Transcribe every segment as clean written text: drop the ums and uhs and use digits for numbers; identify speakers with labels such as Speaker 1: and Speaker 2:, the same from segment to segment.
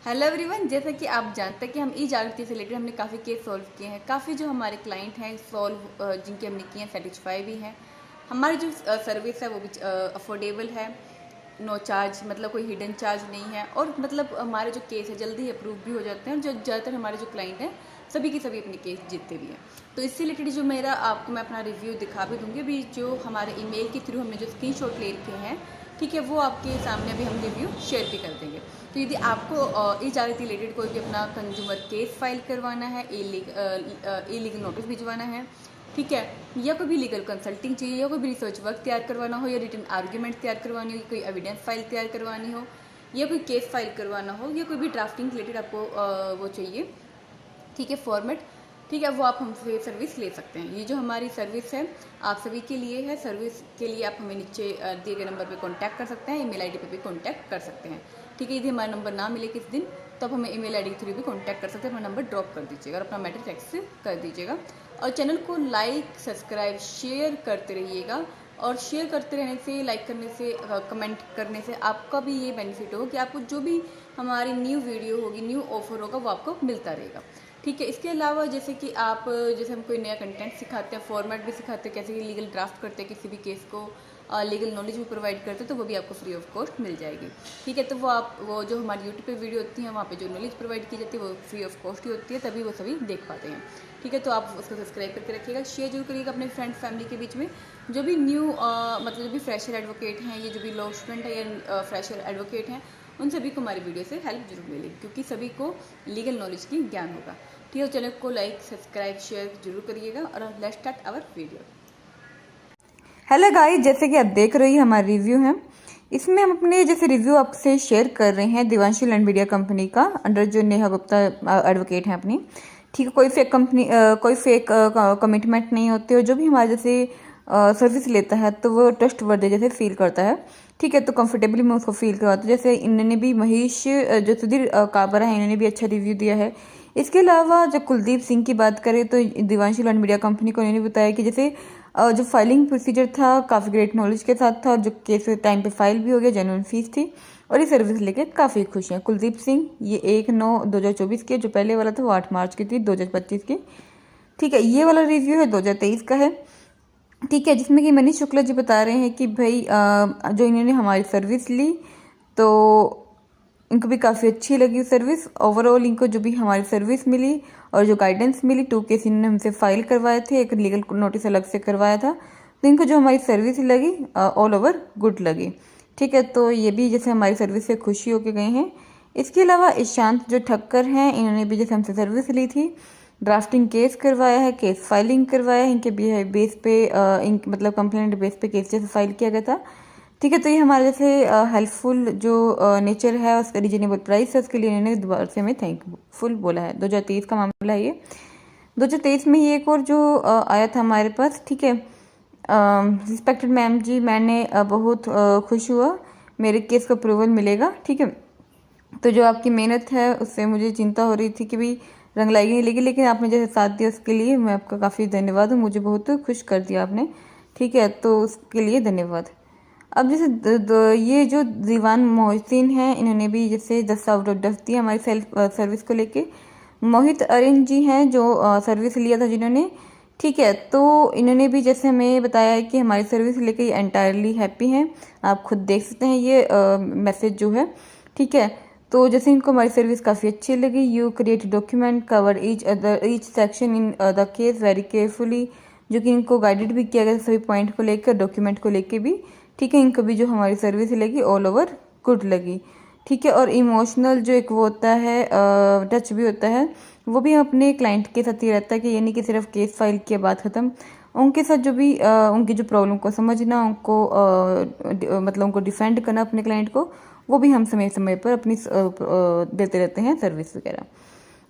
Speaker 1: Hello everyone, जैसा कि आप जानते हैं कि हम ई जागृति से रिलेटेड हमने काफ़ी केस सॉल्व किए हैं। काफ़ी जो हमारे क्लाइंट हैं सॉल्व जिनके हमने किए हैं सेटिस्फाई भी हैं। हमारी जो सर्विस है वो भी अफोर्डेबल है, नो चार्ज, मतलब कोई हिडन चार्ज नहीं है। और मतलब हमारे जो केस है जल्दी अप्रूव भी हो जाते हैं और जो ज़्यादातर हमारे जो क्लाइंट हैं सभी की सभी अपने केस जीतते भी हैं। तो इससे रिलेटेड जो मेरा आपको मैं अपना रिव्यू दिखा भी दूँगी। अभी जो हमारे ईमेल के थ्रू हमने जो स्क्रीनशॉट ले रखे हैं, ठीक है, वो आपके सामने अभी हम रिव्यू शेयर भी कर देंगे। तो यदि आपको ई जागृति रिलेटेड कोई भी अपना कंज्यूमर केस फाइल करवाना है, इलीगल नोटिस भिजवाना है, ठीक है, या कोई भी लीगल कंसल्टिंग चाहिए, या कोई भी रिसर्च वर्क तैयार करवाना हो, या रिटन आर्ग्यूमेंट तैयार करवानी हो, कोई एविडेंस फाइल तैयार करवानी हो, या कोई केस फाइल करवाना हो, या कोई भी ड्राफ्टिंग रिलेटेड आपको वो चाहिए, ठीक है, फॉर्मेट, ठीक है, वो आप हमसे सर्विस ले सकते हैं। ये जो हमारी सर्विस है आप सभी के लिए है। सर्विस के लिए आप हमें नीचे दिए गए नंबर पे कांटेक्ट कर सकते हैं, ईमेल आईडी पे भी कांटेक्ट कर सकते हैं, ठीक है। यदि हमारा नंबर ना मिले किस दिन तो आप हमें ईमेल आईडी के थ्रू भी कांटेक्ट कर सकते हैं। अपना नंबर ड्रॉप कर दीजिएगा और अपना मैटर टेक्स्ट कर दीजिएगा। और चैनल को लाइक, सब्सक्राइब, शेयर करते रहिएगा। और शेयर करते रहने से, लाइक करने से, कमेंट करने से आपका भी ये बेनिफिट होगा कि आपको जो भी हमारी न्यू वीडियो होगी, न्यू ऑफर होगा, वो आपको मिलता रहेगा, ठीक है। इसके अलावा जैसे कि आप जैसे हम कोई नया कंटेंट सिखाते हैं, फॉर्मेट भी सिखाते हैं, कैसे लीगल ड्राफ्ट करते हैं किसी भी केस को, लीगल नॉलेज भी प्रोवाइड करते हैं, तो वो भी आपको फ्री ऑफ कॉस्ट मिल जाएगी, ठीक है। तो वो जो हमारी यूट्यूब पे वीडियो होती है वहाँ पे जो नॉलेज प्रोवाइड की जाती है वो फ्री ऑफ कॉस्ट ही होती है, तभी वो सभी देख पाते हैं, ठीक है। तो आप उसको सब्सक्राइब करके रखिएगा, शेयर जरूर करिएगा अपने फ्रेंड फैमिली के बीच में। जो भी न्यू मतलब जो भी फ्रेशर एडवोकेट हैं, ये जो भी लॉ स्टूडेंट है या फ्रेशर एडवोकेट हैं, उन सभी को हमारी वीडियो से हेल्प जरूर मिलेगी, क्योंकि सभी को लीगल नॉलेज की ज्ञान होगा, ठीक है। चैनल को लाइक, सब्सक्राइब, शेयर जरूर करिएगा। और let's start our video.
Speaker 2: Hello guys, जैसे कि आप देख रहे हैं हमारा रिव्यू है। इसमें हम अपने जैसे रिव्यू आपसे शेयर कर रहे हैं देवांशी लैंड मीडिया कंपनी का, अंडर जो नेहा गुप्ता एडवोकेट हैं अपनी, ठीक है। कोई फेक कंपनी कोई फेक कमिटमेंट नहीं होती, और जो भी हमारे जैसे सर्विस लेता है तो वो ट्रस्ट वर्दी जैसे फील करता है, ठीक है। तो कंफर्टेबली मैं उसको फील करवाता हूँ। जैसे इन्होंने भी महेश जो सुधीर काबरा है, इन्होंने भी अच्छा रिव्यू दिया है। इसके अलावा जब कुलदीप सिंह की बात करें तो देवांशी लैंड मीडिया कंपनी को इन्होंने बताया कि जैसे जो फाइलिंग प्रोसीजर था काफ़ी ग्रेट नॉलेज के साथ था, जो केस टाइम पे फाइल भी हो गया, जेन्युइन फीस थी, और ये सर्विस लेके काफ़ी खुश हैं। कुलदीप सिंह ये 1/9/2024 के, जो पहले वाला था वो 8 मार्च की थी 2025 की, ठीक है। ये वाला रिव्यू है 2023 का है, ठीक है, जिसमें कि मनीष शुक्ला जी बता रहे हैं कि भाई जो इन्होंने हमारी सर्विस ली तो इनको भी काफ़ी अच्छी लगी सर्विस। ओवरऑल इनको जो भी हमारी सर्विस मिली और जो गाइडेंस मिली, 2 केस इन्होंने हमसे फाइल करवाए थे, एक लीगल नोटिस अलग से करवाया था, तो इनको जो हमारी सर्विस लगी ऑल ओवर गुड लगी, ठीक है। तो ये भी जैसे हमारी सर्विस से खुशी होके गए हैं। इसके अलावा ईशांत जो ठक्कर हैं, इन्होंने भी जैसे हमसे सर्विस ली थी, ड्राफ्टिंग केस करवाया है, केस फाइलिंग करवाया है, इनके बेस पे मतलब कंप्लेंट बेस पे केस जैसे फाइल किया गया था, ठीक है। तो ये हमारे जैसे हेल्पफुल जो नेचर है, उसका रीजनेबल प्राइस है, उसके लिए इन्होंने दोबारा से हमें थैंकफुल बोला है। 2023 का मामला है ये। 2023 में ये एक और जो आया था हमारे पास, ठीक है। रिस्पेक्टेड मैम जी, मैंने बहुत खुश हुआ, मेरे केस का अप्रूवल मिलेगा, ठीक है। तो जो आपकी मेहनत है उससे मुझे चिंता हो रही थी कि भाई रंग लाएगी नहीं, लेकिन आपने जैसे साथ दिया उसके लिए मैं आपका काफ़ी धन्यवाद हूँ, मुझे बहुत खुश कर दिया आपने, ठीक है। तो उसके लिए धन्यवाद। अब जैसे ये जो दीवान मोहसिन हैं, इन्होंने भी जैसे 10/10 दिया हमारी सर्विस को लेके। मोहित अरिन जी हैं जो सर्विस लिया था जिन्होंने, ठीक है। तो इन्होंने भी जैसे हमें बताया है कि हमारी सर्विस लेके एंटायरली हैप्पी हैं, आप खुद देख सकते हैं ये मैसेज जो है, ठीक है। तो जैसे इनको हमारी सर्विस काफ़ी अच्छी लगी। You create document cover each section in the case very carefully, जो कि इनको गाइडेड भी किया गया सभी पॉइंट को लेकर, डॉक्यूमेंट को लेकर भी, ठीक है। इनको भी जो हमारी सर्विस लगी ऑल ओवर गुड लगी, ठीक है। और इमोशनल जो एक वो होता है टच भी होता है, वो भी अपने क्लाइंट के साथ ही रहता है कि ये नहीं कि सिर्फ केस फाइल किया बात ख़त्म, उनके साथ जो भी उनकी जो प्रॉब्लम को समझना, उनको मतलब उनको डिफेंड करना अपने क्लाइंट को, वो भी हम समय समय पर अपनी देते रहते हैं सर्विस वगैरह।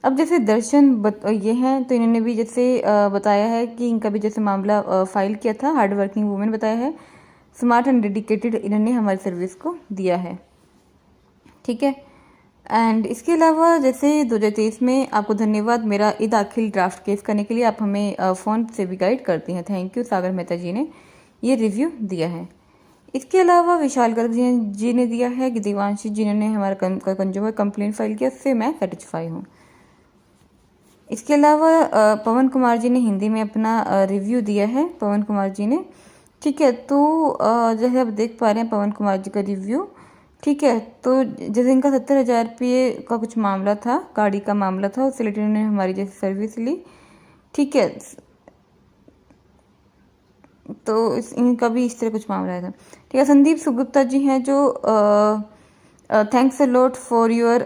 Speaker 2: अब जैसे दर्शन ये हैं, तो इन्होंने भी जैसे बताया है कि इनका भी जैसे मामला फाइल किया था, हार्ड वर्किंग वुमेन बताया है, स्मार्ट एंड डेडिकेटेड इन्होंने हमारी सर्विस को दिया है, ठीक है। एंड इसके अलावा जैसे 2023 में आपको धन्यवाद मेरा ईद दाखिल ड्राफ्ट केस करने के लिए, आप हमें फ़ोन से भी गाइड करती हैं, थैंक यू। सागर मेहता जी ने ये रिव्यू दिया है। इसके अलावा विशाल गर्ग जी ने दिया है कि देवांशी जिन्होंने हमारा कंज्यूमर कंप्लेंट फाइल किया उससे मैं सेटिस्फाई हूँ। इसके अलावा पवन कुमार जी ने हिंदी में अपना रिव्यू दिया है, पवन कुमार जी ने। ठीक है, तो जैसे आप देख पा रहे हैं पवन कुमार जी का रिव्यू। ठीक है, तो जैसे इनका 70,000 रुपये का कुछ मामला था, गाड़ी का मामला था, उससे रिलेटेड उन्होंने हमारी जैसे सर्विस ली। ठीक है, तो इनका भी इस तरह कुछ मामला आया था। ठीक है, संदीप सुगुप्ता जी हैं जो thanks a lot for your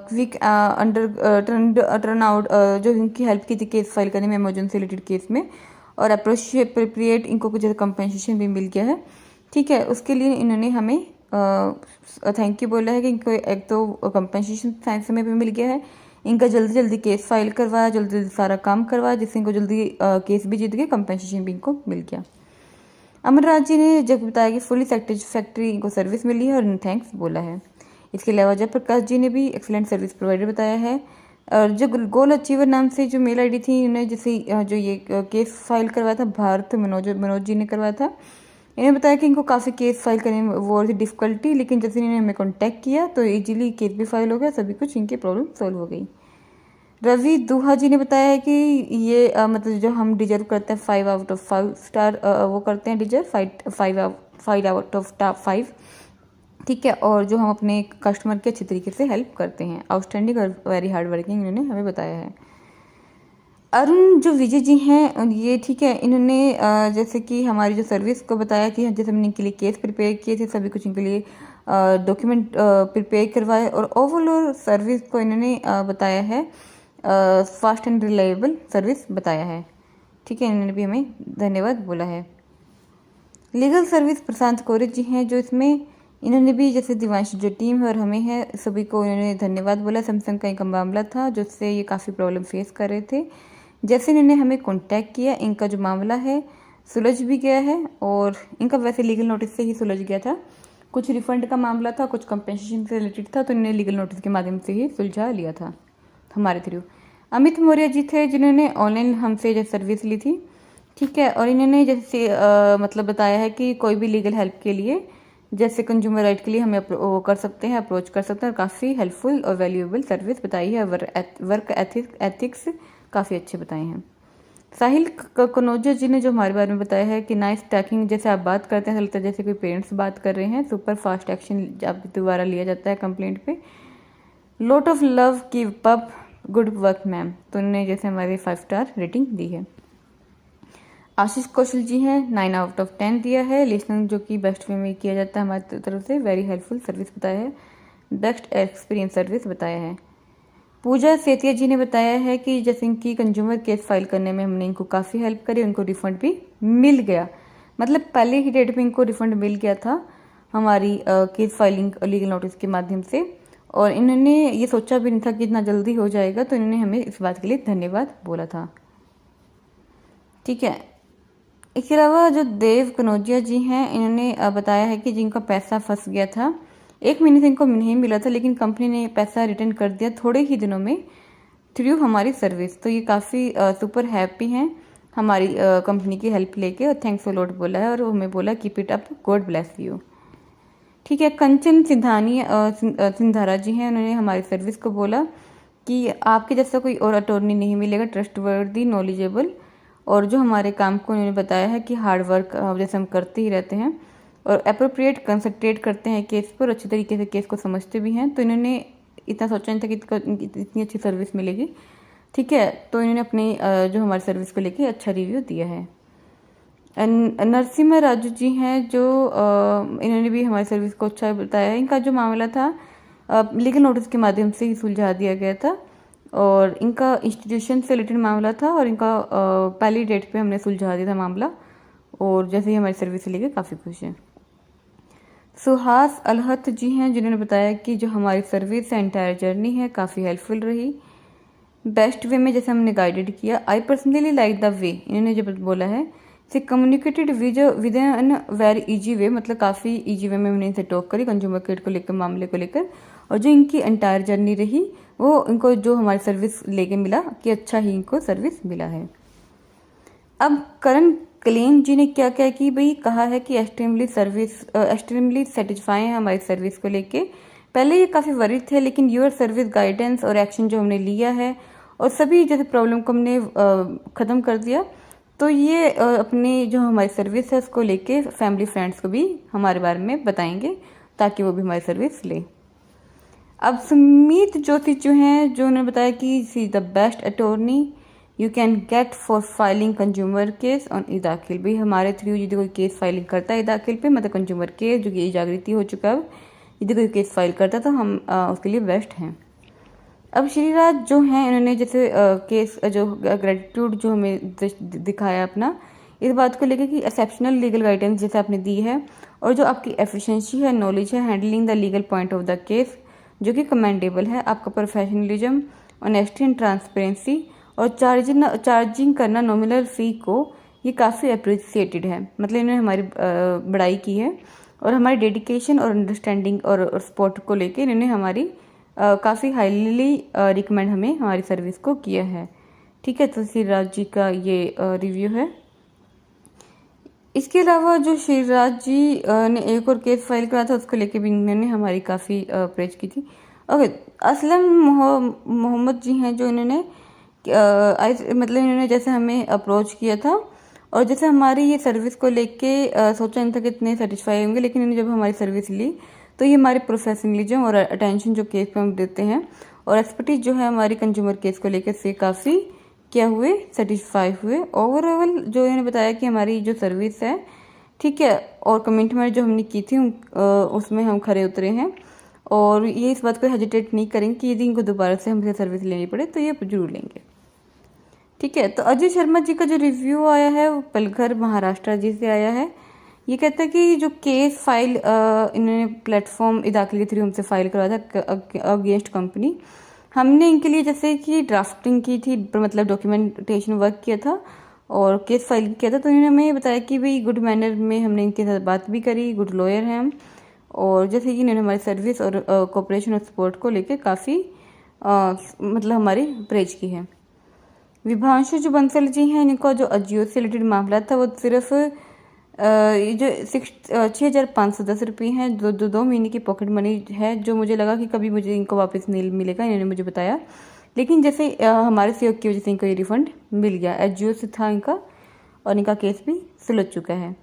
Speaker 2: quick turn out, जो इनकी हेल्प की थी केस फाइल करने में अमेजोन से रिलेटेड केस में, और अप्रोप्रिएट इनको कुछ कंपनसेशन भी मिल गया है। ठीक है, उसके लिए इन्होंने हमें थैंक यू बोला है कि इनको एक तो कंपनसेशन समय पे मिल गया है, इनका जल्दी जल्दी केस फाइल करवाया, जल्दी जल्दी सारा काम करवाया, जिससे इनको जल्दी केस भी जीत गए, कंपनसेशन भी इनको मिल गया। अमरराज जी ने जब बताया कि फुली सेटिस्फैक्ट्री इनको सर्विस मिली है और थैंक्स बोला है। इसके अलावा जयप्रकाश जी ने भी एक्सीलेंट सर्विस प्रोवाइडर बताया है। और जो गोल अचीवर नाम से जो मेल आईडी थी, इन्होंने जैसे जो ये केस फाइल करवाया था, भारत मनोज जी ने करवाया था। इन्होंने बताया कि इनको काफ़ी केस फाइल करने में वो थी डिफ़िकल्टी, लेकिन जैसे इन्होंने हमें कॉन्टैक्ट किया तो ईजिली केस भी फाइल हो गया, सभी कुछ इनकी प्रॉब्लम सॉल्व हो गई। रवि दुहा जी ने बताया है कि ये मतलब जो हम डिजर्व करते हैं 5 आउट ऑफ 5 स्टार वो करते हैं डिजर्व 5 आउट ऑफ 5। ठीक है, और जो हम अपने कस्टमर की अच्छी तरीके से हेल्प करते हैं, आउटस्टैंडिंग और वेरी हार्ड वर्किंग, इन्होंने हमें बताया है। अरुण जो विजय जी हैं ये, ठीक है, इन्होंने जैसे कि हमारी जो सर्विस को बताया कि जैसे हमने इनके लिए केस प्रिपेयर किए थे, सभी कुछ इनके लिए डॉक्यूमेंट प्रिपेयर करवाए, और ओवरऑल सर्विस को इन्होंने बताया है फास्ट एंड रिलायबल सर्विस बताया है। ठीक है, इन्होंने भी हमें धन्यवाद बोला है। लीगल सर्विस प्रशांत कोरे जी हैं जो इसमें इन्होंने भी जैसे दिवांश जो टीम है और हमें है सभी को इन्होंने धन्यवाद बोला। सैमसंग का एक मामला था जिससे ये काफ़ी प्रॉब्लम फेस कर रहे थे, जैसे इन्होंने हमें कांटेक्ट किया, इनका जो मामला है सुलझ भी गया है, और इनका वैसे लीगल नोटिस से ही सुलझ गया था। कुछ रिफंड का मामला था, कुछ कंपेंसेशन से रिलेटेड था, तो इन्होंने लीगल नोटिस के माध्यम से ही सुलझा लिया था हमारे थ्रू। अमित मौर्य जी थे जिन्होंने ऑनलाइन हमसे जैसे सर्विस ली थी। ठीक है, और इन्होंने जैसे मतलब बताया है कि कोई भी लीगल हेल्प के लिए जैसे कंज्यूमर राइट के लिए हमें वो कर सकते हैं, अप्रोच कर सकते हैं, और काफ़ी हेल्पफुल और वैल्यूएबल सर्विस बताई है। वर्क एथिक्स काफ़ी अच्छे बताए हैं। साहिल कनौजा जी ने जो हमारे बारे में बताया है कि नाइस टैकिंग, जैसे आप बात करते हैं लगता है जैसे कोई पेरेंट्स बात कर रहे हैं, सुपर फास्ट एक्शन आप दोबारा लिया जाता है कंप्लेंट पे, lot of love keep up good work ma'am, तो उन्होंने जैसे हमारे 5 स्टार रेटिंग दी है। आशीष कौशल जी हैं 9 आउट ऑफ 10 दिया है। लिसनिंग जो कि बेस्ट वे में किया जाता है हमारी तरफ से, वेरी हेल्पफुल सर्विस बताया है, बेस्ट एक्सपीरियंस सर्विस बताया है। पूजा सेतिया जी ने बताया है कि जैसे इनकी कंज्यूमर केस फाइल करने में हमने इनको काफ़ी हेल्प करी, उनको रिफंड भी मिल गया, मतलब पहले ही डेट में इनको रिफंड मिल गया था हमारी केस फाइलिंग लीगल नोटिस के माध्यम से, और इन्होंने ये सोचा भी नहीं था कि इतना जल्दी हो जाएगा, तो इन्होंने हमें इस बात के लिए धन्यवाद बोला था। ठीक है, इसके अलावा जो देव कनौजिया जी हैं इन्होंने बताया है कि जिनका पैसा फंस गया था, 1 महीने से इनको नहीं मिला था, लेकिन कंपनी ने पैसा रिटर्न कर दिया थोड़े ही दिनों में थ्रू हमारी सर्विस, तो ये काफ़ी सुपर हैप्पी हैं हमारी कंपनी की हेल्प लेके, और थैंक्स अ लॉट बोला है, और हमें बोला keep it up, God bless you. ठीक है, कंचन सिंधारा जी हैं, उन्होंने हमारी सर्विस को बोला कि आपके जैसा कोई और अटॉर्नी नहीं मिलेगा, ट्रस्टवर्दी, नॉलेजेबल, और जो हमारे काम को उन्होंने बताया है कि हार्ड वर्क जैसे हम करते ही रहते हैं, और अप्रोप्रिएट कंसंट्रेट करते हैं केस पर, अच्छी तरीके से केस को समझते भी हैं, तो इन्होंने इतना सोचा नहीं था कि इतनी अच्छी सर्विस मिलेगी। ठीक है, तो इन्होंने अपनी जो हमारी सर्विस को लेके अच्छा रिव्यू दिया है। नरसिम्हा राजू जी हैं जो इन्होंने भी हमारी सर्विस को अच्छा बताया है। इनका जो मामला था लीगल नोटिस के माध्यम से ही सुलझा दिया गया था, और इनका इंस्टीट्यूशन से रिलेटेड मामला था, और इनका पहली डेट पे हमने सुलझा दिया था मामला, और जैसे ही हमारी सर्विस लेके काफ़ी खुश हैं। सुहास अलहत जी हैं जिन्होंने बताया कि जो हमारी सर्विस है एंटायर जर्नी है काफ़ी हेल्पफुल रही, बेस्ट वे में जैसे हमने गाइडेड किया। I personally like the way, इन्होंने जब बोला है से communicated with an very easy way, मतलब काफ़ी इजी वे में हमने इनसे टॉक करी कंज्यूमर केयर को लेकर, मामले को लेकर, और जो इनकी एंटायर जर्नी रही वो इनको जो हमारी सर्विस लेके मिला कि अच्छा ही इनको सर्विस मिला है। अब करण कलीम जी ने क्या क्या कि भाई कहा है कि एक्सट्रीमली सेटिस्फाई है हमारी सर्विस को लेके। पहले ये काफ़ी वरीड थे, लेकिन यूर सर्विस गाइडेंस और एक्शन जो हमने लिया है और सभी जैसे प्रॉब्लम को हमने ख़त्म कर दिया, तो ये अपनी जो हमारी सर्विस है उसको लेके फैमिली फ्रेंड्स को भी हमारे बारे में बताएंगे ताकि वो भी हमारी सर्विस ले। अब सुमीत जोशी जो हैं, जो उन्होंने बताया कि see the best attorney you can get for filing consumer case on e Daakhil. भाई हमारे थ्रू यदि कोई केस फाइलिंग करता है ई दाखिल पे, मतलब कंज्यूमर केस जो कि ई जागृति हो चुका है, यदि कोई केस फाइल करता है तो हम उसके लिए बेस्ट हैं। अब श्रीराज जो हैं, इन्होंने जैसे केस जो ग्रेटिट्यूड जो हमें दिखाया अपना इस बात को लेकर कि एक्सेप्शनल लीगल गाइडेंस जैसे आपने दी है, और जो आपकी एफिशिएंसी है, नॉलेज है handling the legal point of the case जो कि कमेंडेबल है, आपका प्रोफेशनलिज्म, ऑनेस्टी एंड ट्रांसपेरेंसी, और चार्जिंग करना नॉमिनल फ़ी को, ये काफ़ी अप्रिसिएटेड है। मतलब इन्होंने हमारी बड़ाई की है और हमारी डेडिकेशन और अंडरस्टैंडिंग और सपोर्ट को लेकर इन्होंने हमारी काफ़ी हाईली रिकमेंड हमें हमारी सर्विस को किया है। ठीक है, तो श्रीराज जी का ये रिव्यू है। इसके अलावा जो श्रीराज जी ने एक और केस फाइल करा था उसको लेके भी इन्होंने हमारी काफ़ी प्रेज की थी। ओके, असलम मोहम्मद जी हैं, जो इन्होंने मतलब इन्होंने जैसे हमें अप्रोच किया था और जैसे हमारी ये सर्विस को लेके सोचा नहीं था कि इतने सेटिस्फाई होंगे, लेकिन इन्होंने जब हमारी सर्विस ली तो ये हमारे प्रोफेशनलिज्म और अटेंशन जो केस पे हम देते हैं और एक्सपर्टीज जो है हमारी कंज्यूमर केस को लेकर से काफ़ी क्या हुए, सेटिस्फाई हुए। ओवरऑल जो इन्होंने बताया कि हमारी जो सर्विस है, ठीक है, और कमिटमेंट जो हमने की थी उसमें हम खरे उतरे हैं और ये इस बात को हेजिटेट नहीं करेंगे कि यदि इनको दोबारा से हमसे सर्विस लेनी पड़े तो ये जरूर लेंगे। ठीक है, तो अजय शर्मा जी का जो रिव्यू आया है वो पलघर महाराष्ट्र जी से आया है। ये कहता है कि जो केस फाइल इन्होंने प्लेटफॉर्म दाखिल के थ्रू हमसे फाइल करवाया था अगेंस्ट कंपनी, हमने इनके लिए जैसे कि ड्राफ्टिंग की थी, मतलब डॉक्यूमेंटेशन वर्क किया था और केस फाइल किया था। तो इन्होंने हमें ये बताया कि भाई गुड मैनर में हमने इनके साथ बात भी करी, गुड लॉयर हैं हम, और जैसे कि इन्होंने हमारी सर्विस और कोऑपरेशन और सपोर्ट को लेकर काफ़ी मतलब हमारी प्रेज की है। विभांशु जो बंसल जी हैं, इनका जो अजियो से रिलेटेड मामला था वो सिर्फ ये जो 6,510 रुपये हैं, दो महीने की पॉकेट मनी है, जो मुझे लगा कि कभी मुझे इनको वापस नहीं मिलेगा, इन्होंने मुझे बताया, लेकिन जैसे हमारे सहयोग की वजह से इनको ये रिफंड मिल गया। एचजीओ से था इनका और इनका केस भी सुलझ चुका है।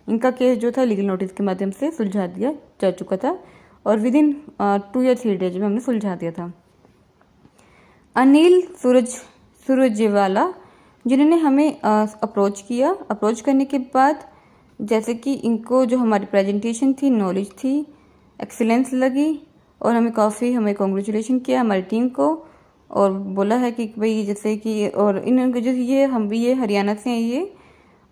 Speaker 2: इनका केस जो था लीगल नोटिस के माध्यम से सुलझा दिया जा चुका था और विद इन 2 या 3 डेज में हमने सुलझा दिया था। अनिल सूरजेवाला जिन्होंने हमें अप्रोच किया, अप्रोच करने के बाद जैसे कि इनको जो हमारी प्रेजेंटेशन थी, नॉलेज थी, एक्सीलेंस लगी और हमें कॉन्ग्रेचुलेशन किया हमारी टीम को और बोला है कि भाई जैसे कि, और इन्होंने जो ये हरियाणा से हैं ये,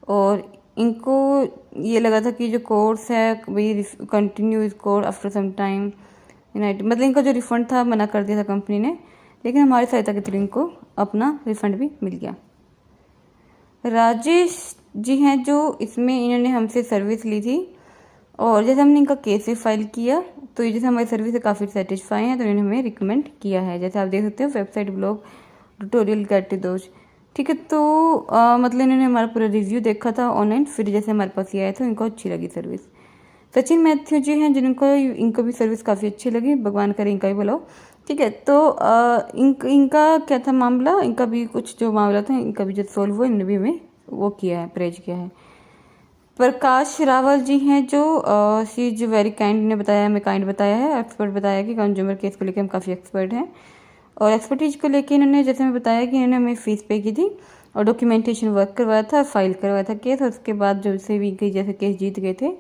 Speaker 2: और इनको ये लगा था कि जो कोर्स है भाई कंटिन्यू इस course after some time united, मतलब इनका जो रिफंड था मना कर दिया था कंपनी ने, लेकिन हमारी सहायता के थ्रू इनको अपना रिफंड भी मिल गया। राजेश जी हैं, जो इसमें इन्होंने हमसे सर्विस ली थी और जैसे हमने इनका केस फाइल किया तो ये जैसे हमारी सर्विस से काफ़ी सेटिस्फाई हैं, तो इन्होंने हमें रिकमेंड किया है। जैसे आप देख सकते हो वेबसाइट, ब्लॉग, ट्यूटोरियल, कैटे दोष। ठीक है, तो मतलब इन्होंने हमारा पूरा रिव्यू देखा था ऑनलाइन, फिर जैसे हमारे पास ये आया था, इनको अच्छी लगी सर्विस। सचिन मैथ्यू जी हैं इनको भी सर्विस काफ़ी अच्छी लगी, भगवान करे इनका ही बुलाओ। ठीक है, तो इनका क्या था मामला, इनका भी कुछ जो मामला था इनका भी जो सॉल्व हुआ, इन्होंने भी हमें वो किया है, प्रेज किया है। प्रकाश रावल जी हैं, जो शी इज वेरी काइंड ने बताया, हमें काइंड बताया है, एक्सपर्ट बताया कि कंज्यूमर केस को लेकर हम काफ़ी एक्सपर्ट हैं और एक्सपर्टीज को लेकर इन्होंने जैसे हमें बताया कि इन्होंने हमें फीस पे की थी और डॉक्यूमेंटेशन वर्क करवाया था, फाइल करवाया था केस, और उसके बाद जब से भी जैसे केस जीत गए थे,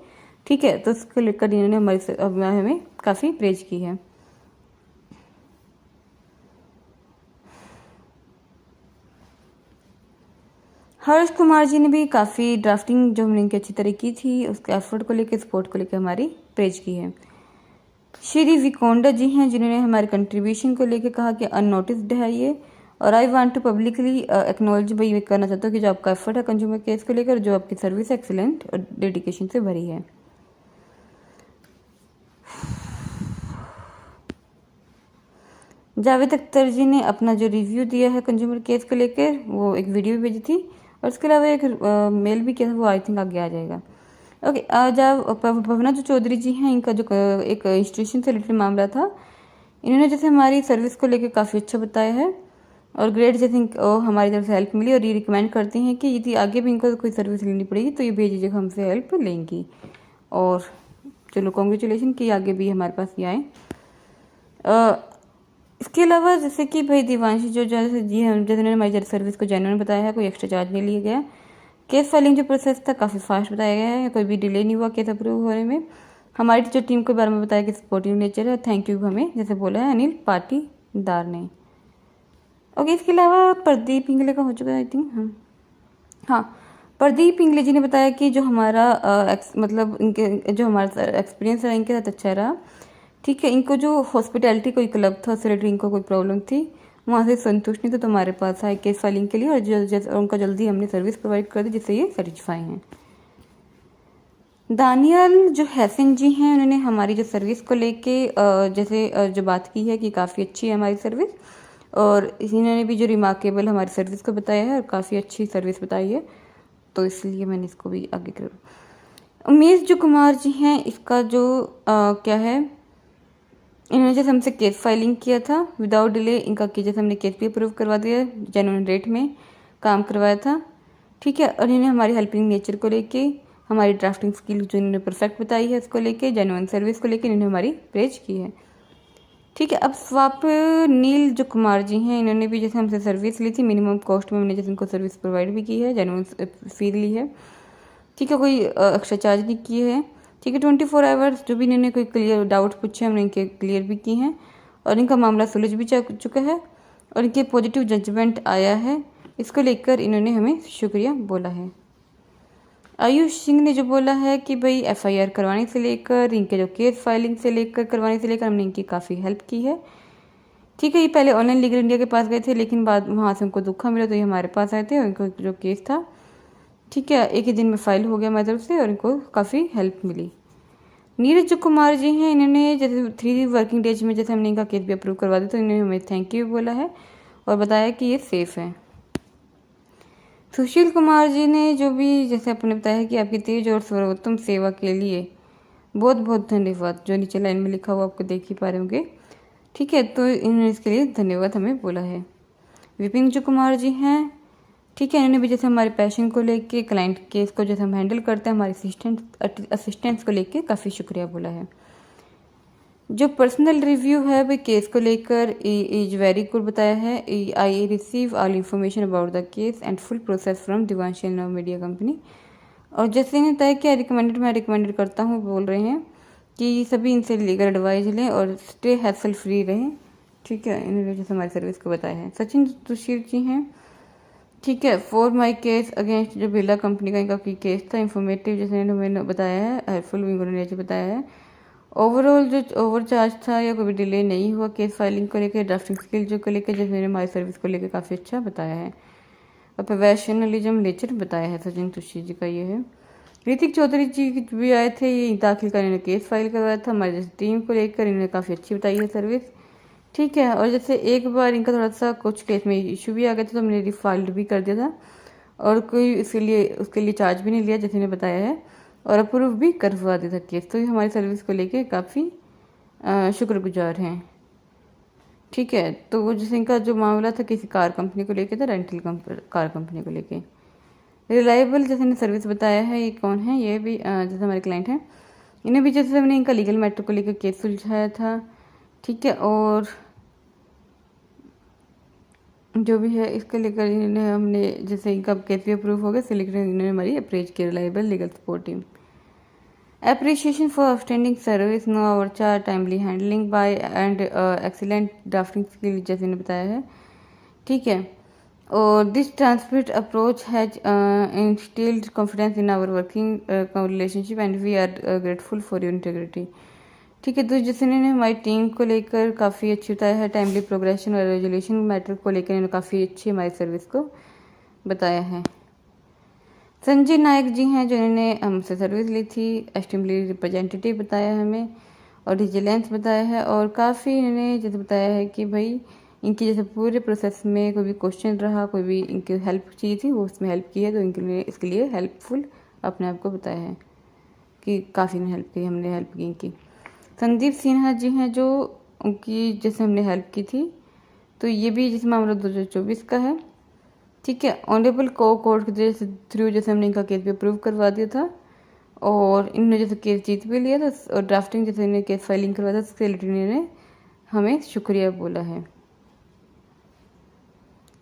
Speaker 2: ठीक है, तो उसको लेकर इन्होंने हमें काफ़ी प्रेज की है। हर्ष कुमार जी ने भी काफ़ी ड्राफ्टिंग जो हमने इनकी अच्छी तरह की थी उसके एफर्ट को लेकर, सपोर्ट को लेकर हमारी प्रेज की है। श्री विकोंडा जी हैं, जिन्होंने हमारे कंट्रीब्यूशन को लेकर कहा कि अननोटिस्ड है ये, और I want to publicly acknowledge, भाई ये करना चाहता हूँ कि जो आपका एफर्ट है कंज्यूमर केस को लेकर, जो आपकी सर्विस एक्सीलेंट और डेडिकेशन से भरी है। जावेद अख्तर जी ने अपना जो रिव्यू दिया है कंज्यूमर केस को लेकर, वो एक वीडियो भेजी थी और उसके अलावा एक मेल भी किया था, वो आई थिंक आगे आ जाएगा। ओके, आज आप भवना जो चौधरी जी हैं, इनका जो एक इंस्टीट्यूशन से रिलेटेड मामला था, इन्होंने जैसे हमारी सर्विस को लेकर काफ़ी अच्छा बताया है और ग्रेट जैसे हमारी तरफ से हेल्प मिली, और ये रिकमेंड करती हैं कि यदि आगे भी इनको कोई सर्विस लेनी पड़ेगी तो ये भेजिएगा, हमसे हेल्प लेंगी। और चलो कॉन्ग्रेचुलेशन कि आगे भी हमारे पास ये आए। इसके अलावा जैसे कि भाई दिवांशी जो जैसे जी हम जैसे हमारी सर्विस को जेन्युइन बताया है, कोई एक्स्ट्रा चार्ज नहीं लिया गया। केस फाइलिंग जो प्रोसेस था काफ़ी फास्ट बताया गया है, कोई भी डिले नहीं हुआ केस अप्रूव होने में। हमारी जो टीम के बारे में बताया कि सपोर्टिव नेचर है, थैंक यू हमें जैसे बोला है अनिल पाटीदार ने। ओके, इसके अलावा प्रदीप इंगले का हो चुका है आई थिंक। हाँ, प्रदीप इंगले जी ने बताया कि जो हमारा मतलब इनके जो हमारा एक्सपीरियंस रहा इनके साथ अच्छा रहा। ठीक है, इनको जो हॉस्पिटैलिटी कोई क्लब था उससे रिलेटेड इनको कोई प्रॉब्लम थी, वहाँ से संतुष्ट नहीं तो तुम्हारे पास आए केस फाइलिंग के लिए, और उनका जल्दी हमने सर्विस प्रोवाइड कर दी जिससे ये सेटिस्फाई हैं। दानियल जो हैसन जी हैं, उन्होंने हमारी जो सर्विस को लेके जैसे जो बात की है कि काफ़ी अच्छी है हमारी सर्विस, और इन्होंने भी जो रिमार्केबल हमारी सर्विस को बताया है और काफ़ी अच्छी सर्विस बताई है, तो इसलिए मैंने इसको भी आगे कर। उमेश जो कुमार जी हैं, इसका जो क्या है, इन्होंने जैसे हमसे केस फाइलिंग किया था विदाउट डिले, इनका कि जैसे हमने केस भी अप्रूव करवा दिया, जेन्युइन रेट में काम करवाया था। ठीक है, और इन्हें हमारी हेल्पिंग नेचर को लेके, हमारी ड्राफ्टिंग स्किल जो इन्होंने परफेक्ट बताई है उसको लेके, जेन्युइन सर्विस को लेके इन्होंने हमारी प्रेज की है। ठीक है, अब स्वाप नील जो कुमार जी हैं, इन्होंने भी जैसे हमसे सर्विस ली थी, मिनिमम कॉस्ट में हमने जैसे इनको सर्विस प्रोवाइड भी की है, जेन्युइन फी ली है। ठीक है, कोई एक्स्ट्रा चार्ज नहीं किए हैं। ठीक है, 24 आवर्स जो भी इन्होंने कोई क्लियर डाउट पूछे हमने इनके क्लियर भी किए हैं, और इनका मामला सुलझ भी चुका है, और इनके पॉजिटिव जजमेंट आया है, इसको लेकर इन्होंने हमें शुक्रिया बोला है। आयुष सिंह ने जो बोला है कि भाई FIR करवाने से लेकर इनके जो केस फाइलिंग से लेकर करवाने से लेकर हमने इनकी काफ़ी हेल्प की है। ठीक है, ये पहले ऑनलाइन लीगल इंडिया के पास गए थे, लेकिन बाद वहाँ से उनको धोखा मिला तो ये हमारे पास आए थे, और इनको जो केस था ठीक है एक ही दिन में फाइल हो गया हमारी तरफ से, और इनको काफ़ी हेल्प मिली। नीरज कुमार जी हैं, इन्होंने जैसे 3 वर्किंग डेज में जैसे हमने इनका केस भी अप्रूव करवा दिया तो इन्होंने हमें थैंक यू बोला है और बताया कि ये सेफ़ है। सुशील कुमार जी ने जो भी जैसे आपने बताया कि आपकी तेज और सर्वोत्तम सेवा के लिए बहुत बहुत धन्यवाद, जो नीचे लाइन में लिखा हुआ आपको देख ही पा रहे होंगे। ठीक है, तो इन्होंने इसके लिए धन्यवाद हमें बोला है। विपिन जो कुमार जी हैं, ठीक है, इन्होंने भी जैसे हमारे पैशन को लेके, क्लाइंट केस को जैसे हम हैंडल करते हैं, हमारे असिस्टेंस को लेके काफ़ी शुक्रिया बोला है। जो पर्सनल रिव्यू है वो केस को लेकर इज वेरी गुड बताया है। I receive all information about the case and full process from Divanshi नव मीडिया कंपनी। और जैसे इन्हें तय किया मैं रिकमेंडेड करता हूँ, बोल रहे हैं कि सभी इनसे लीगल एडवाइस लें और स्टे हैसल फ्री रहें। ठीक है, इन्होंने जैसे हमारी सर्विस को बताया है। सचिन तुषीर जी हैं, ठीक है, फॉर माई केस अगेंस्ट जो बिरला कंपनी का इनका केस था, इंफॉर्मेटिव जैसे मैंने बताया है, हेल्पफुल उन्होंने बताया है। ओवरऑल जो ओवरचार्ज था या कोई भी डिले नहीं हुआ केस फाइलिंग को लेकर, ड्राफ्टिंग स्किल जो को लेकर जैसे मैंने हमारी सर्विस को लेकर काफ़ी अच्छा बताया है, और प्रोफेशनलिज्म नेचर बताया है। सचिन तुषी जी का ये है। ऋतिक चौधरी जी भी आए थे, ये दाखिल कर इन्होंने केस फाइल करवाया था हमारी जैसे टीम को लेकर, इन्होंने काफ़ी अच्छी बताई है सर्विस। ठीक है, और जैसे एक बार इनका थोड़ा सा कुछ केस में इशू भी आ गया था तो हमने रिफाइल्ड भी कर दिया था, और कोई उसके लिए चार्ज भी नहीं लिया जैसे इन्हें बताया है, और अप्रूव भी करवा दिया था केस। तो ये हमारी सर्विस को लेके काफ़ी शुक्रगुजार हैं। ठीक है, तो वो जैसे इनका जो मामला था किसी कार कंपनी को लेके था, रेंटल कार कंपनी को लेके। रिलायबल जैसे इन्हें सर्विस बताया है, ये कौन है, ये भी जैसे हमारे क्लाइंट हैं, इन्हें भी जैसे हमने इनका लीगल मैटर को लेकर केस सुलझाया था। ठीक है, और जो भी है इसके लेकर इन्होंने हमने जैसे इनका केस भी अप्रूव हो गया, सिलेक्ट इन्होंने हमारी अप्रेज की reliable legal support team. Appreciation for outstanding service, no overcharge, timely handling by and excellent drafting skill जैसे इन्हें बताया है। ठीक है, और this transparent approach has instilled confidence in our working relationship and we are grateful for your integrity. ठीक है, तो जैसे इन्होंने हमारी टीम को लेकर काफ़ी अच्छी बताया है, टाइमली प्रोग्रेशन और रेजोल्यूशन मैटर को लेकर इन्होंने काफ़ी अच्छी हमारी सर्विस को बताया है। संजय नायक जी हैं, जो इन्होंने हमसे सर्विस ली थी, एस्टिमली रिप्रेजेंटेटिव बताया हमें, और विजिलेंस बताया है, और काफ़ी इन्होंने जैसे बताया है कि भाई इनकी जैसे पूरे प्रोसेस में कोई भी क्वेश्चन रहा, कोई भी इनकी हेल्प चाहिए थी, वो उसमें हेल्प की है। तो इनके लिए इसके लिए हेल्पफुल अपने आप को बताया है कि काफ़ी ने हेल्प की, हमने हेल्प की इनकी। संदीप सिन्हा जी हैं जो उनकी जैसे हमने हेल्प की थी, तो ये भी जैसे मामला 2024 का है। ठीक है, ऑनरेबल कोर्ट के थ्रू जैसे हमने इनका केस भी अप्रूव करवा दिया था और इन्होंने जैसे केस जीत भी लिया था और ड्राफ्टिंग जैसे इन्होंने केस फाइलिंग करवाया था, सेक्रेटरी ने हमें शुक्रिया बोला है।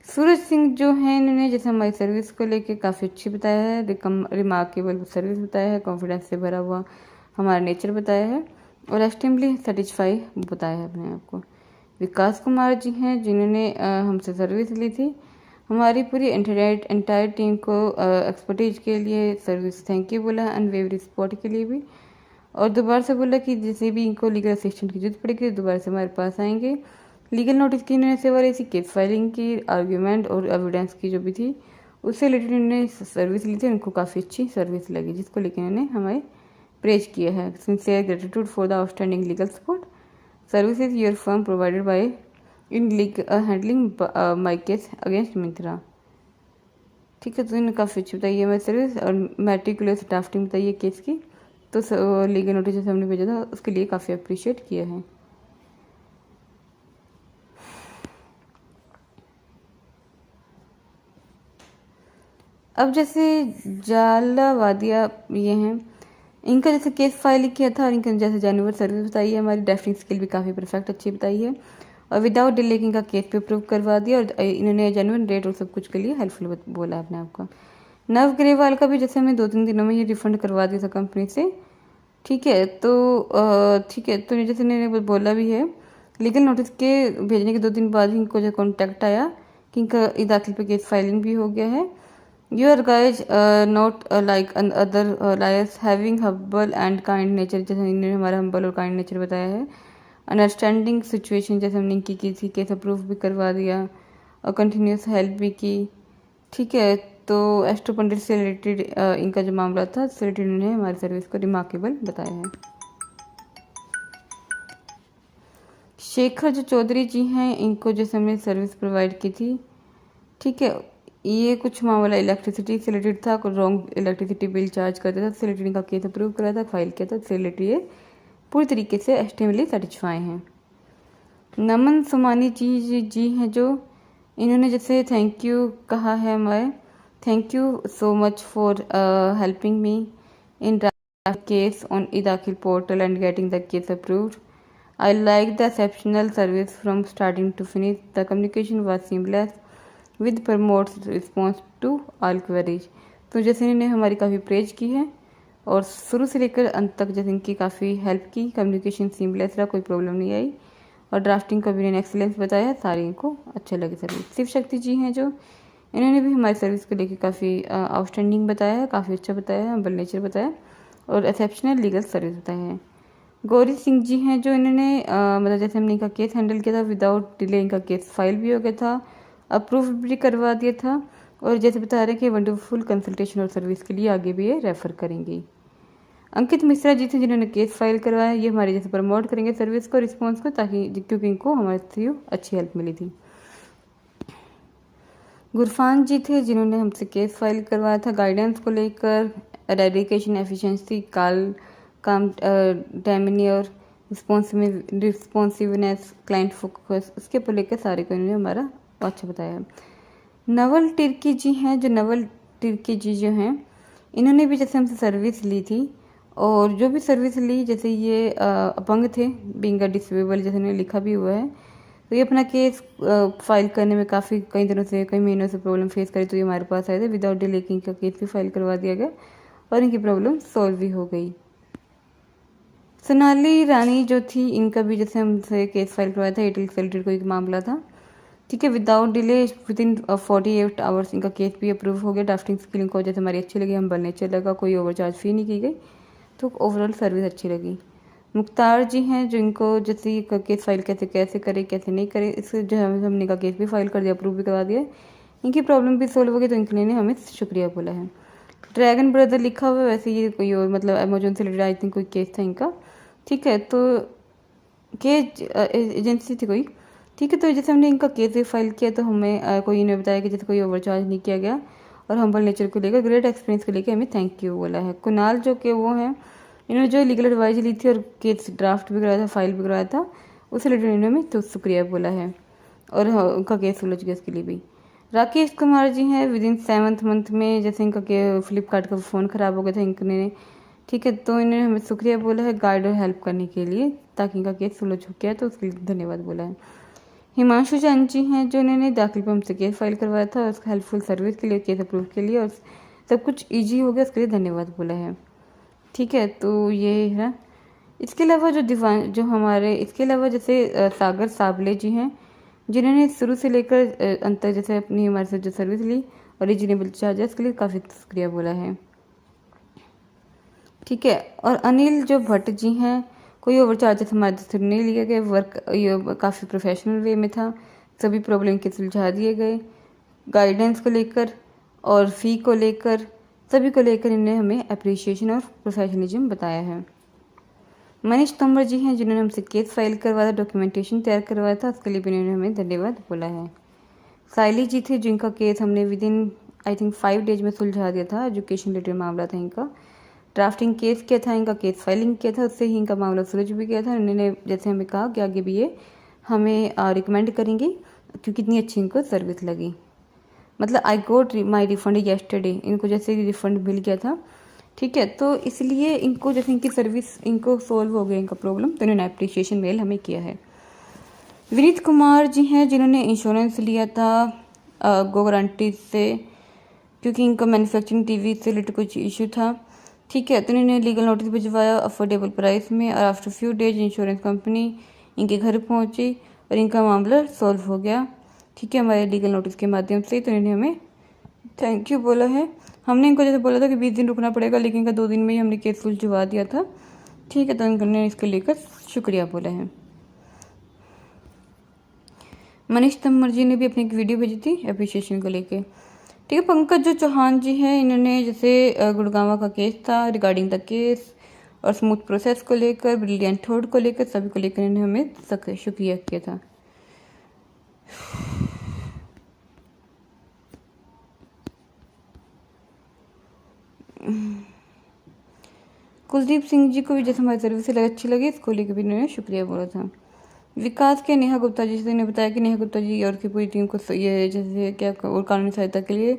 Speaker 2: सूरज सिंह जो हैं इन्होंने जैसे हमारी सर्विस को लेके काफ़ी अच्छी बताया है, रिमार्केबल सर्विस बताया है, कॉन्फिडेंस से भरा हुआ हमारा नेचर बताया है और एक्सट्रीमली सेटिस्फाई बताया है अपने आप को। विकास कुमार जी हैं जिन्होंने हमसे सर्विस ली थी, हमारी पूरी एंटायर टीम को एक्सपर्टीज के लिए सर्विस थैंक यू बोला, अनवेवरी सपोर्ट के लिए भी, और दोबारा से बोला कि जैसे भी इनको लीगल असिस्टेंट की जरूरत पड़ेगी दोबारा से हमारे पास आएंगे। लीगल नोटिस की इन्होंने सेवा रही थी, केस फाइलिंग की, आर्ग्यूमेंट और एविडेंस की जो भी थी उससे रिलेटेड इन्होंने सर्विस ली थी। उनको काफ़ी अच्छी सर्विस लगी जिसको लेकर इन्होंने हमें प्रेज किया है। Sincere gratitude for the outstanding legal support services your firm provided by in handling my case against Myntra. ठीक है, तो इन्होंने काफ़ी अच्छी बताई है हमारी सर्विस और मेटिकुलस ड्राफ्टिंग बताई है केस की। तो लीगल नोटिस जैसे हमने भेजा था उसके लिए काफ़ी अप्रिशिएट किया है। अब जैसे जाला वादिया ये हैं, इनका जैसे केस फाइल किया था और इनका जैसे जेन्युइन सर्विस बताई है, हमारी ड्राफ्टिंग स्किल भी काफ़ी परफेक्ट अच्छी बताई है और विदाउट डिले इनका केस भी अप्रूव करवा दिया और इन्होंने जेन्युइन रेट और सब कुछ के लिए हेल्पफुल बोला अपने आप को। नव ग्रेवाल का भी जैसे हमें 2-3 दिनों में ही रिफंड करवा दिया था कंपनी से। ठीक है, तो जैसे इन्होंने बोला भी है, लीगल नोटिस के भेजने के 2 दिन बाद ही इनको जो कॉन्टैक्ट आया कि इनका दाखिल पे केस फाइलिंग भी हो गया है। You are guys not like other liars having humble and kind nature, जैसे इन्होंने हमारा humble और kind nature बताया है। अंडरस्टैंडिंग सिचुएशन जैसे हमने इनकी की थी, केस अप्रूव भी करवा दिया और कंटिन्यूस हेल्प भी की। ठीक है, तो एस्ट्रो पंडित से रिलेटेड इनका जो मामला था उससे रिलेटेड इन्होंने हमारी सर्विस को रिमार्केबल बताया है। शेखर जो चौधरी जी हैं इनको जैसे हमने सर्विस प्रोवाइड की थी। ठीक है, ये कुछ मामला इलेक्ट्रिसिटी से रिलेटेड था, कोई रॉन्ग इलेक्ट्रिसिटी बिल चार्ज करता था, उससे रिलेटेड इनका केस अप्रूव कराया था, फाइल किया था, उससे रिलेटेड ये पूरी तरीके से एक्सट्रीमली सेटिस्फाई हैं। नमन सुमानी जी हैं जो इन्होंने जैसे थैंक यू कहा है हमारे, thank you so much for helping me in case on e Daakhil portal and getting the case approved. I like the exceptional service from starting to finish, the communication was seamless with prompts response to all queries. तो जैसे इन्होंने हमारी काफ़ी praise की है और शुरू से लेकर अंत तक जैसे इनकी काफ़ी हेल्प की, कम्युनिकेशन सीमलेस रहा, कोई प्रॉब्लम नहीं आई और ड्राफ्टिंग का भी इन्होंने एक्सीलेंस बताया, सारी इनको अच्छे लगे सर्विस। शिव शक्ति जी हैं जो इन्होंने भी हमारी सर्विस को लेकर काफ़ी आउटस्टैंडिंग बताया है, काफ़ी अच्छा बताया है, हम्बल नेचर बताया और एक्सेप्शनल लीगल सर्विस बताया है। गौरी सिंह जी हैं जो इन्होंने मतलब जैसे हमने इनका केस हैंडल किया था, विदाउट डिले इनका केस फाइल भी हो गया था, अप्रूव भी करवा दिया था और जैसे बता रहे कि वंडरफुल कंसल्टेशन और सर्विस के लिए आगे भी ये रेफ़र करेंगी। अंकित मिश्रा जी थे जिन्होंने केस फाइल करवाया, ये हमारे जैसे प्रमोट करेंगे सर्विस को, रिस्पॉन्स को, ताकि क्योंकि इनको हमारे थ्रू अच्छी हेल्प मिली थी। गुरफान जी थे जिन्होंने हमसे केस फाइल करवाया था गाइडेंस को लेकर, एडेडिकेशन, एफिशिएंसी, काम टेमिन्योर, रिस्पॉन्सिवनेस, क्लाइंट फोकस, उसके ऊपर लेकर सारे को इन्होंने हमारा अच्छा बताया। नवल टिर्की जी हैं जो इन्होंने भी जैसे हमसे सर्विस ली थी और जो भी सर्विस ली, जैसे ये अपंग थे, बीइंग अ डिसेबल जैसे इन्होंने लिखा भी हुआ है, तो ये अपना केस फाइल करने में काफ़ी कई महीनों से प्रॉब्लम फेस करी, तो ये हमारे पास आए थे, विदाउट डिले इनका केस भी फाइल करवा दिया गया और इनकी प्रॉब्लम सॉल्व भी हो गई। सोनाली रानी जो थी, इनका भी जैसे हमसे केस फाइल करवाया था, एयरटेल से रिलेटेड कोई मामला था। ठीक है, विदाउट डिले विदिन 48 आवर्स इनका केस भी अप्रूव हो गया। ड्राफ्टिंग स्किल को जैसे हमारी अच्छी लगी, हम्बल नेचर लगा, कोई ओवरचार्ज फी नहीं की गई, तो ओवरऑल सर्विस अच्छी लगी। मुख्तार जी हैं जो इनको जैसे केस फाइल कैसे करे कैसे नहीं करे, इससे जो हमने का केस भी फाइल कर दिया, अप्रूव भी करवा दिया, इनकी प्रॉब्लम भी सोल्व हो गई, तो इनके लिए हमें शुक्रिया बोला है। ड्रैगन ब्रदर लिखा हुआ है, वैसे ये कोई और मतलब अमेजोन से रिलेटेड आई थिंक कोई केस था इनका। ठीक है, तो केस एजेंसी थी कोई, ठीक है। तो जैसे हमने इनका केस भी फाइल किया तो हमें कोई इन्हें बताया कि जैसे कोई ओवरचार्ज नहीं किया गया और हम्बल नेचर को लेकर ग्रेट एक्सपीरियंस को लेकर हमें थैंक यू बोला है। कुणाल जो कि वो हैं, इन्होंने जो लीगल एडवाइस ली थी और केस ड्राफ्ट भी कराया था, फाइल भी कराया था, उस रिलेटेड इन्होंने तो शुक्रिया बोला है और उनका केस सुलझ गया उसके लिए भी। राकेश कुमार जी हैं, विद इन 7th मंथ में जैसे इनका फ्लिपकार्ट का फ़ोन ख़राब हो गया था इनने, ठीक है, तो इन्होंने हमें शुक्रिया बोला है गाइड और हेल्प करने के लिए ताकि इनका केस सुलझ हो गया, तो उसके लिए धन्यवाद बोला है। हिमांशु जान जी हैं जो इन्होंने दाखिल पर हमसे केस फाइल करवाया था और उसका हेल्पफुल सर्विस के लिए, केस अप्रूव के लिए और सब कुछ ईजी हो गया उसके लिए धन्यवाद बोला है। ठीक है, तो ये है। इसके अलावा जो हमारे इसके अलावा जैसे सागर साबले जी हैं जिन्होंने शुरू से लेकर अंत तक जैसे अपनी हमारे से जो सर्विस ली और रीजनेबल चार्जेस के लिए काफ़ी शुक्रिया बोला है। ठीक है, और अनिल जो भट्ट जी हैं, कोई ओवर चार्जेस हमारे से नहीं लिए गए, वर्क ये काफ़ी प्रोफेशनल वे में था, सभी प्रॉब्लम के सुलझा दिए गए, गाइडेंस को लेकर और फ़ी को लेकर सभी को लेकर इन्हें हमें अप्रिसिएशन और प्रोफेशनलिज्म बताया है। मनीष तोमर जी हैं जिन्होंने हमसे केस फाइल करवाया था, डॉक्यूमेंटेशन तैयार करवाया था, उसके लिए भी इन्होंने हमें धन्यवाद बोला है। साइली जी थे जिनका केस हमने with in I think 5 days में सुलझा दिया था, एजुकेशन रिलेटेड मामला था इनका, ड्राफ्टिंग केस किया था, इनका केस फाइलिंग किया था, उससे ही इनका मामला सुलझ भी गया था। उन्होंने जैसे हमें कहा कि आगे भी ये हमें रिकमेंड करेंगे क्योंकि इतनी अच्छी इनको सर्विस लगी। मतलब आई गोट माई रिफंड येस्टरडे, इनको जैसे रिफंड मिल गया था, ठीक है, तो इसलिए इनको जैसे इनकी सर्विस इनको सोल्व हो गया इनका प्रॉब्लम, तो इन्होंने अप्रिशिएशन मेल हमें किया है। विनीत कुमार जी हैं जिन्होंने इंश्योरेंस लिया था गो गारंटी से क्योंकि इनका मैन्युफैक्चरिंग टीवी से रिलेटेड कुछ इशू था, ठीक है, तो इन्होंने लीगल नोटिस भिजवाया अफोर्डेबल प्राइस में और after few days insurance company इनके घर पहुंची और इनका मामला सॉल्व हो गया, ठीक है, हमारे लीगल नोटिस के माध्यम से। तो इन्होंने हमें थैंक यू बोला है। हमने इनको जैसे बोला था कि 20 दिन रुकना पड़ेगा, लेकिन इनका 2 दिन में ही हमने केस सुलझवा दिया था, ठीक है, तो इन्होंने इसके लेकर शुक्रिया बोला है। मनीष तोमर जी ने भी अपनी एक वीडियो भेजी थी अप्रिशिएशन को लेके, ठीक है। पंकज जो चौहान जी हैं इन्होंने जैसे गुड़गांव का केस था रिगार्डिंग द केस और स्मूथ प्रोसेस को लेकर, ब्रिलियंट थॉट को लेकर, सभी को लेकर इन्होंने हमें शुक्रिया किया था। कुलदीप सिंह जी को भी जैसे हमारी सर्विस अच्छी लगी, इसको लेकर भी इन्होंने शुक्रिया बोला था। विकास के नेहा गुप्ता जी से ने बताया कि नेहा गुप्ता जी और की पूरी टीम को ये जैसे क्या और कानूनी सहायता के लिए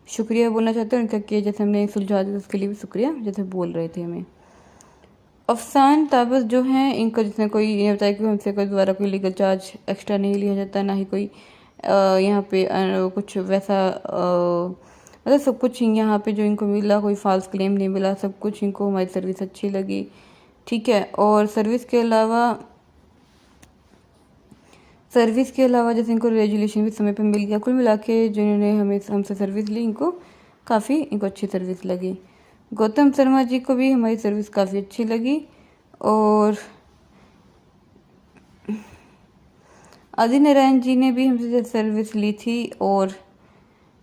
Speaker 2: शुक्रिया बोलना चाहते हैं, उनका किया जैसे हमने सुलझा दिया उसके लिए भी शुक्रिया जैसे बोल रहे थे हमें। अफसान ताबस जो हैं इनका जिसने कोई ये बताया कि हमसे कोई दोबारा कोई लीगल चार्ज एक्स्ट्रा नहीं लिया जाता, ना ही कोई यहाँ पे कुछ वैसा मतलब सब कुछ यहाँ पे जो इनको मिला कोई फॉल्स क्लेम नहीं मिला, सब कुछ इनको हमारी सर्विस अच्छी लगी, ठीक है। और सर्विस के अलावा जैसे इनको रेजुलेशन भी समय पे मिल गया, कुल मिला के जो इन्होंने हमसे सर्विस ली इनको काफ़ी इनको अच्छी सर्विस लगी। गौतम शर्मा जी को भी हमारी सर्विस काफ़ी अच्छी लगी और आदि नारायण जी ने भी हमसे सर्विस ली थी और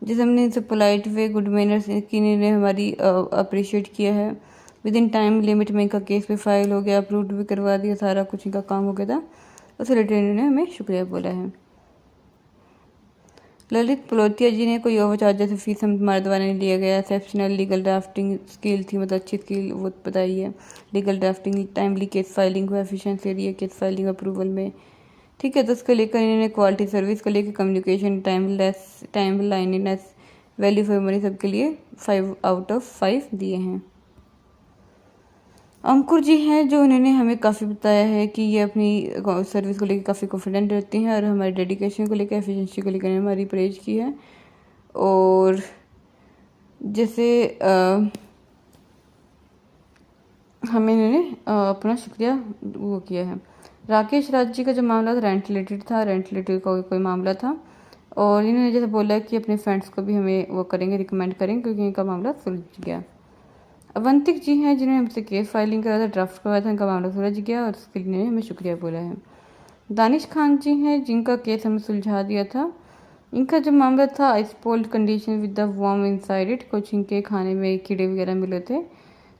Speaker 2: जैसे हमने इनसे पोलाइट वे गुड मैनर्स की इन्होंने हमारी अप्रिशिएट किया है। विद इन टाइम लिमिट में इनका केस भी फाइल हो गया, अप्रूव भी करवा दिया, सारा कुछ इनका काम हो गया था, उस रिलेटेड इन्होंने हमें शुक्रिया बोला है। ललित पलोतिया जी ने कोई ओवर चार्ज जैसे फीस हमारे द्वारा नहीं लिया गया, एक्सेप्शनल लीगल ड्राफ्टिंग स्किल थी, मतलब अच्छी स्किल वो बताई है, legal drafting timely case filing हुआ, एफिशिएंसी रही है केस फाइलिंग अप्रूवल में, ठीक है। तो उसको लेकर इन्होंने क्वालिटी सर्विस को लेकर communication timeliness value for money सबके लिए 5 आउट ऑफ 5 दिए हैं। अंकुर जी हैं जो उन्होंने हमें काफ़ी बताया है कि ये अपनी सर्विस को लेकर काफ़ी कॉन्फिडेंट रहती हैं और हमारी डेडिकेशन को लेकर एफिशिएंसी को लेकर हमारी प्रेज की है और जैसे हमें इन्होंने अपना शुक्रिया वो किया है। राकेश राज जी का जो मामला था रेंट रिलेटेड का कोई मामला था और इन्होंने जैसे बोला कि अपने फ्रेंड्स को भी हमें वो करेंगे, रिकमेंड करेंगे क्योंकि इनका मामला सुलझ गया। अवंतिक जी हैं जिन्होंने हमसे केस फाइलिंग कराया था, ड्राफ्ट करवाया था, इनका मामला सुलझ गया और उसके लिए हमें शुक्रिया बोला है। दानिश खान जी हैं जिनका केस हमें सुलझा दिया था, इनका जो मामला था आइसपोल्ड condition with the worm inside it, कुछ इनके खाने में कीड़े वगैरह मिले थे,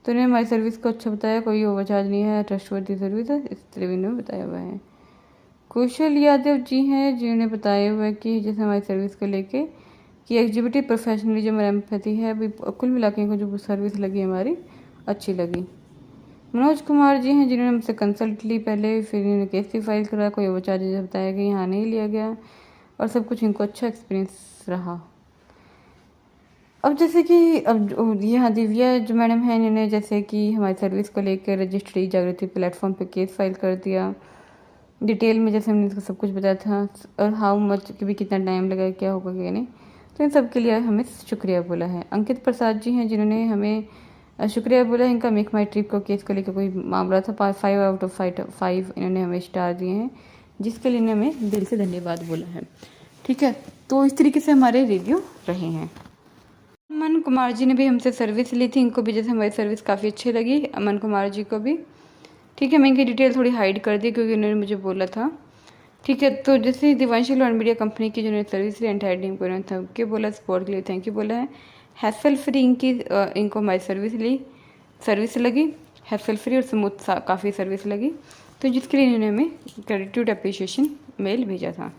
Speaker 2: तो उन्होंने हमारी सर्विस को अच्छा बताया, कोई ओवरचार्ज नहीं है, ट्रस्टवर्दी सर्विस है, इस तरह इन्होंने बताया हुआ है। कौशल यादव जी हैं जिन्होंने बताया हुआ है कि जैसे हमारी सर्विस को लेके कि एग्जीक्यूटिव प्रोफेशनलिज्म और एम्पैथी है, अभी कुल मिला के इनको जो सर्विस लगी हमारी अच्छी लगी। मनोज कुमार जी हैं जिन्होंने हमसे कंसल्ट ली पहले, फिर इन्होंने केस भी फाइल करा, कोई वो चार्जेज बताया कि यहाँ नहीं लिया गया और सब कुछ इनको अच्छा एक्सपीरियंस रहा। अब जैसे कि अब यहाँ दिव्या जो मैडम हैं, इन्होंने जैसे कि हमारी सर्विस को लेकर रजिस्ट्री जागृति प्लेटफॉर्म पे केस फाइल कर दिया डिटेल में, जैसे हमने इसको सब कुछ बताया था और हाउ मच कि भी कितना टाइम लगा, क्या होगा क्या नहीं, तो इन सब के लिए हमें शुक्रिया बोला है। अंकित प्रसाद जी हैं जिन्होंने हमें शुक्रिया बोला। इनका मेक माई ट्रिप को केस को लेकर कोई मामला था, 5 आउट ऑफ 5 इन्होंने हमें स्टार दिए हैं, जिसके लिए इन्होंने हमें दिल से धन्यवाद बोला है। ठीक है, तो इस तरीके से हमारे रिव्यू रहे हैं। अमन कुमार जी ने भी हमसे सर्विस ली थी, इनको भी जैसे हमारी सर्विस काफ़ी अच्छी लगी, अमन कुमार जी को भी। ठीक है, मैं इनकी डिटेल थोड़ी हाइड कर दी क्योंकि उन्होंने मुझे बोला था। ठीक है, तो जैसे Divanshi law and media company की जिन्होंने सर्विस ली, एंटायर टीम को उन्होंने थैंक यू बोला, सपोर्ट के लिए थैंक यू बोला है। हैसल फ्री इनको हमारी सर्विस लगी, हैसल फ्री और स्मूथ काफ़ी सर्विस लगी, तो जिसके लिए इन्होंने हमें ग्रेटिट्यूड अप्रिशिएशन मेल भेजा था।